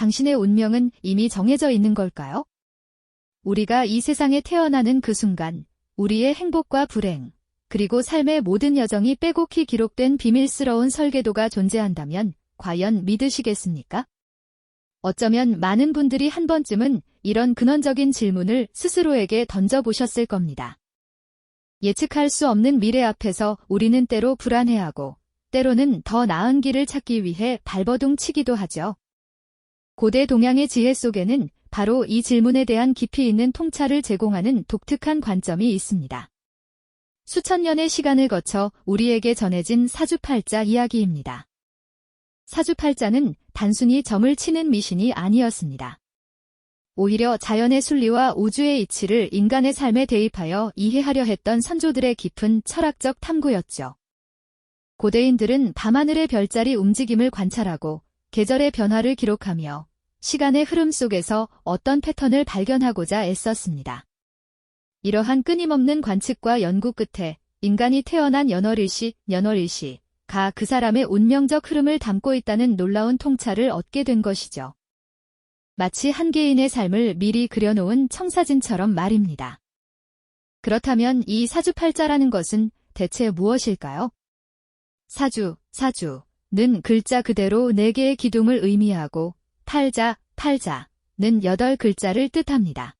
당신의 운명은 이미 정해져 있는 걸까요? 우리가 이 세상에 태어나는 그 순간, 우리의 행복과 불행, 그리고 삶의 모든 여정이 빼곡히 기록된 비밀스러운 설계도가 존재한다면 과연 믿으시겠습니까? 어쩌면 많은 분들이 한 번쯤은 이런 근원적인 질문을 스스로에게 던져보셨을 겁니다. 예측할 수 없는 미래 앞에서 우리는 때로 불안해하고 때로는 더 나은 길을 찾기 위해 발버둥 치기도 하죠. 고대 동양의 지혜 속에는 바로 이 질문에 대한 깊이 있는 통찰을 제공하는 독특한 관점이 있습니다. 수천 년의 시간을 거쳐 우리에게 전해진 사주팔자 이야기입니다. 사주팔자는 단순히 점을 치는 미신이 아니었습니다. 오히려 자연의 순리와 우주의 이치를 인간의 삶에 대입하여 이해하려 했던 선조들의 깊은 철학적 탐구였죠. 고대인들은 밤하늘의 별자리 움직임을 관찰하고 계절의 변화를 기록하며 시간의 흐름 속에서 어떤 패턴을 발견하고자 애썼습니다. 이러한 끊임없는 관측과 연구 끝에 인간이 태어난 연월일시가 그 사람의 운명적 흐름을 담고 있다는 놀라운 통찰을 얻게 된 것이죠. 마치 한 개인의 삶을 미리 그려놓은 청사진처럼 말입니다. 그렇다면 이 사주팔자라는 것은 대체 무엇일까요? 사주는 글자 그대로 4개의 기둥을 의미하고 팔자는 8글자를 뜻합니다.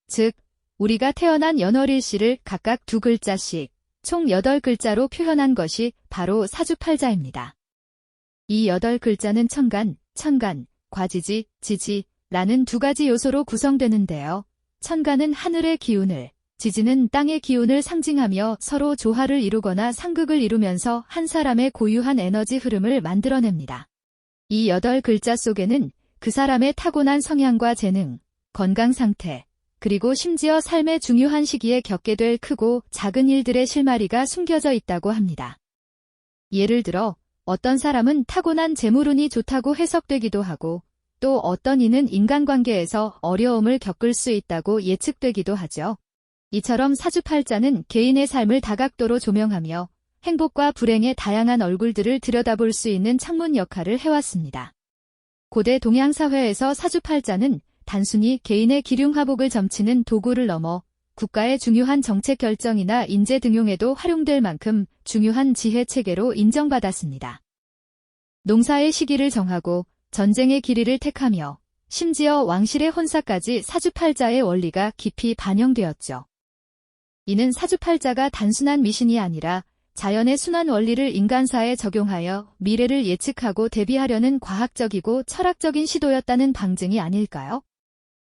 즉, 우리가 태어난 연월일시를 각각 2글자씩 총 8글자로 표현한 것이 바로 사주팔자입니다. 이 8글자는 천간, 과지지, 지지라는 2가지 요소로 구성되는데요. 천간은 하늘의 기운을, 지지는 땅의 기운을 상징하며 서로 조화를 이루거나 상극을 이루면서 한 사람의 고유한 에너지 흐름을 만들어냅니다. 이 8글자 속에는 그 사람의 타고난 성향과 재능, 건강 상태, 그리고 심지어 삶의 중요한 시기에 겪게 될 크고 작은 일들의 실마리가 숨겨져 있다고 합니다. 예를 들어 어떤 사람은 타고난 재물운이 좋다고 해석되기도 하고 또 어떤 이는 인간관계에서 어려움을 겪을 수 있다고 예측되기도 하죠. 이처럼 사주팔자는 개인의 삶을 다각도로 조명하며 행복과 불행의 다양한 얼굴들을 들여다볼 수 있는 창문 역할을 해왔습니다. 고대 동양 사회에서 사주팔자는 단순히 개인의 기륭화복을 점치는 도구를 넘어 국가의 중요한 정책 결정이나 인재 등용에도 활용될 만큼 중요한 지혜 체계로 인정받았습니다. 농사의 시기를 정하고 전쟁의 길이를 택하며 심지어 왕실의 혼사까지 사주팔자의 원리가 깊이 반영되었죠. 이는 사주팔자가 단순한 미신이 아니라 자연의 순환 원리를 인간사에 적용하여 미래를 예측하고 대비하려는 과학적이고 철학적인 시도였다는 방증이 아닐까요?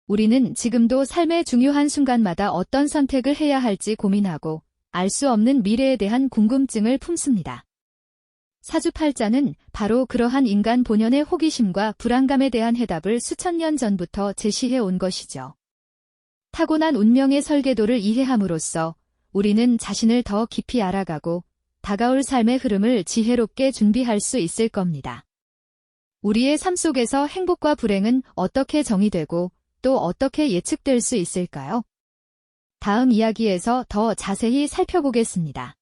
우리는 지금도 삶의 중요한 순간마다 어떤 선택을 해야 할지 고민하고 알 수 없는 미래에 대한 궁금증을 품습니다. 사주팔자는 바로 그러한 인간 본연의 호기심과 불안감에 대한 해답을 수천 년 전부터 제시해 온 것이죠. 타고난 운명의 설계도를 이해함으로써 우리는 자신을 더 깊이 알아가고 다가올 삶의 흐름을 지혜롭게 준비할 수 있을 겁니다. 우리의 삶 속에서 행복과 불행은 어떻게 정의되고 또 어떻게 예측될 수 있을까요? 다음 이야기에서 더 자세히 살펴보겠습니다.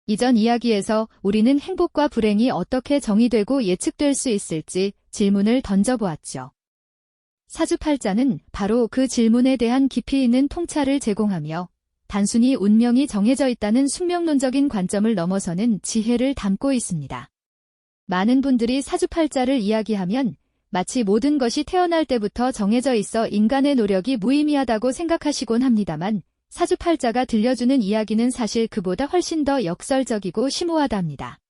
이전 이야기에서 우리는 행복과 불행이 어떻게 정의되고 예측될 수 있을지 질문을 던져보았죠. 사주팔자는 바로 그 질문에 대한 깊이 있는 통찰을 제공하며 단순히 운명이 정해져 있다는 숙명론적인 관점을 넘어서는 지혜를 담고 있습니다. 많은 분들이 사주팔자를 이야기하면 마치 모든 것이 태어날 때부터 정해져 있어 인간의 노력이 무의미하다고 생각하시곤 합니다만 사주팔자가 들려주는 이야기는 사실 그보다 훨씬 더 역설적이고 심오하답니다.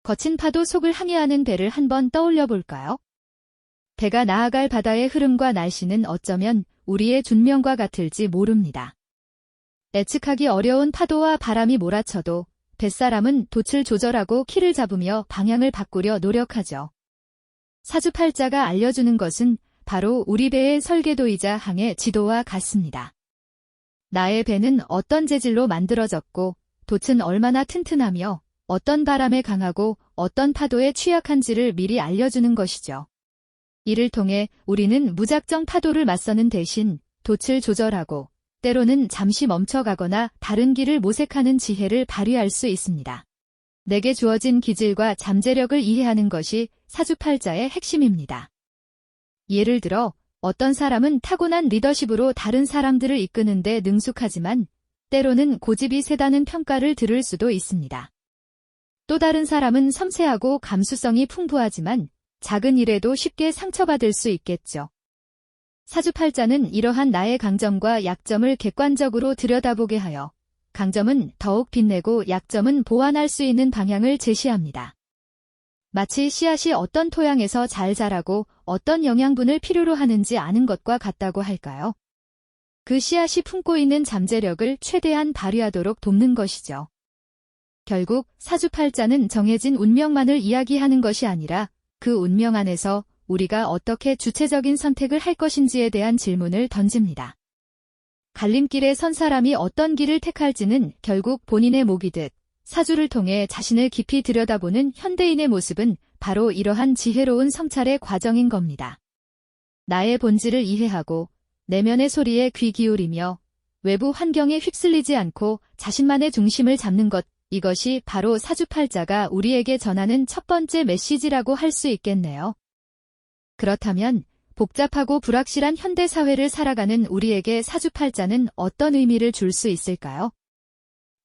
거친 파도 속을 항해하는 배를 한번 떠올려 볼까요? 배가 나아갈 바다의 흐름과 날씨는 어쩌면 우리의 준명과 같을지 모릅니다. 예측하기 어려운 파도와 바람이 몰아쳐도 뱃사람은 돛을 조절하고 키를 잡으며 방향을 바꾸려 노력하죠. 사주팔자가 알려주는 것은 바로 우리 배의 설계도이자 항해 지도와 같습니다. 나의 배는 어떤 재질로 만들어졌고 돛은 얼마나 튼튼하며 어떤 바람에 강하고 어떤 파도에 취약한지를 미리 알려주는 것이죠. 이를 통해 우리는 무작정 파도를 맞서는 대신 돛을 조절하고 때로는 잠시 멈춰가거나 다른 길을 모색하는 지혜를 발휘할 수 있습니다. 내게 주어진 기질과 잠재력을 이해하는 것이 사주팔자의 핵심입니다. 예를 들어 어떤 사람은 타고난 리더십으로 다른 사람들을 이끄는데 능숙하지만 때로는 고집이 세다는 평가를 들을 수도 있습니다. 또 다른 사람은 섬세하고 감수성이 풍부하지만 작은 일에도 쉽게 상처받을 수 있겠죠. 사주팔자는 이러한 나의 강점과 약점을 객관적으로 들여다보게 하여 강점은 더욱 빛내고 약점은 보완할 수 있는 방향을 제시합니다. 마치 씨앗이 어떤 토양에서 잘 자라고 어떤 영양분을 필요로 하는지 아는 것과 같다고 할까요? 그 씨앗이 품고 있는 잠재력을 최대한 발휘하도록 돕는 것이죠. 결국 사주팔자는 정해진 운명만을 이야기하는 것이 아니라 그 운명 안에서 우리가 어떻게 주체적인 선택을 할 것인지에 대한 질문을 던집니다. 갈림길에 선 사람이 어떤 길을 택할지는 결국 본인의 몫이듯 사주를 통해 자신을 깊이 들여다보는 현대인의 모습은 바로 이러한 지혜로운 성찰의 과정인 겁니다. 나의 본질을 이해하고 내면의 소리에 귀 기울이며 외부 환경에 휩쓸리지 않고 자신만의 중심을 잡는 것, 이것이 바로 사주팔자가 우리에게 전하는 첫 번째 메시지라고 할 수 있겠네요. 그렇다면 복잡하고 불확실한 현대 사회를 살아가는 우리에게 사주팔자는 어떤 의미를 줄 수 있을까요?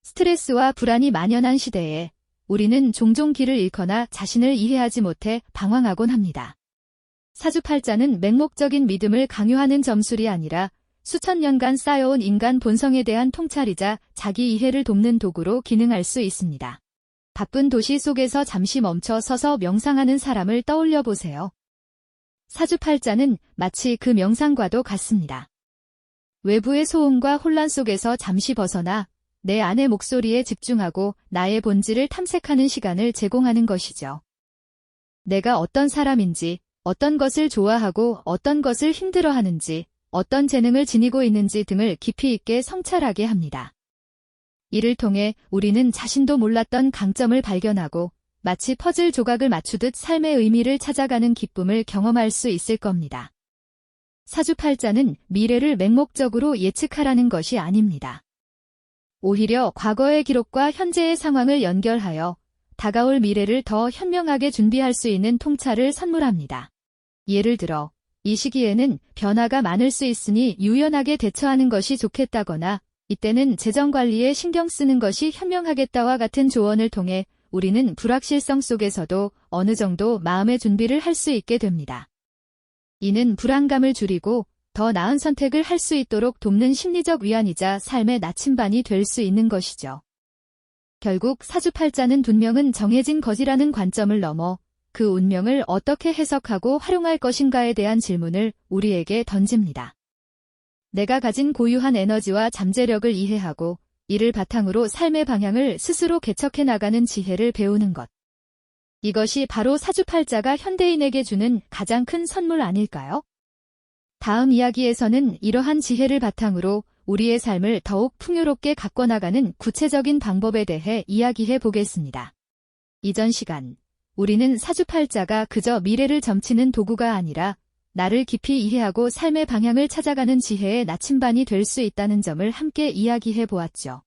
스트레스와 불안이 만연한 시대에 우리는 종종 길을 잃거나 자신을 이해하지 못해 방황하곤 합니다. 사주팔자는 맹목적인 믿음을 강요하는 점술이 아니라 수천 년간 쌓여온 인간 본성에 대한 통찰이자 자기 이해를 돕는 도구로 기능할 수 있습니다. 바쁜 도시 속에서 잠시 멈춰 서서 명상하는 사람을 떠올려 보세요. 사주팔자는 마치 그 명상과도 같습니다. 외부의 소음과 혼란 속에서 잠시 벗어나 내 안의 목소리에 집중하고 나의 본질을 탐색하는 시간을 제공하는 것이죠. 내가 어떤 사람인지, 어떤 것을 좋아하고 어떤 것을 힘들어하는지, 어떤 재능을 지니고 있는지 등을 깊이 있게 성찰하게 합니다. 이를 통해 우리는 자신도 몰랐던 강점을 발견하고 마치 퍼즐 조각을 맞추듯 삶의 의미를 찾아가는 기쁨을 경험할 수 있을 겁니다. 사주팔자는 미래를 맹목적으로 예측하라는 것이 아닙니다. 오히려 과거의 기록과 현재의 상황을 연결하여 다가올 미래를 더 현명하게 준비할 수 있는 통찰을 선물합니다. 예를 들어 이 시기에는 변화가 많을 수 있으니 유연하게 대처하는 것이 좋겠다거나 이때는 재정 관리에 신경 쓰는 것이 현명하겠다와 같은 조언을 통해 우리는 불확실성 속에서도 어느 정도 마음의 준비를 할 수 있게 됩니다. 이는 불안감을 줄이고 더 나은 선택을 할 수 있도록 돕는 심리적 위안이자 삶의 나침반이 될 수 있는 것이죠. 결국 사주팔자는 운명은 정해진 것이라는 관점을 넘어 그 운명을 어떻게 해석하고 활용할 것인가에 대한 질문을 우리에게 던집니다. 내가 가진 고유한 에너지와 잠재력을 이해하고 이를 바탕으로 삶의 방향을 스스로 개척해 나가는 지혜를 배우는 것. 이것이 바로 사주팔자가 현대인에게 주는 가장 큰 선물 아닐까요? 다음 이야기에서는 이러한 지혜를 바탕으로 우리의 삶을 더욱 풍요롭게 가꿔나가는 구체적인 방법에 대해 이야기해 보겠습니다. 이전 시간, 우리는 사주팔자가 그저 미래를 점치는 도구가 아니라 나를 깊이 이해하고 삶의 방향을 찾아가는 지혜의 나침반이 될 수 있다는 점을 함께 이야기해 보았죠.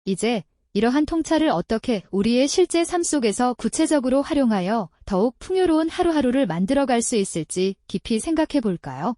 이제 이러한 통찰을 어떻게 우리의 실제 삶 속에서 구체적으로 활용하여 더욱 풍요로운 하루하루를 만들어갈 수 있을지 깊이 생각해 볼까요?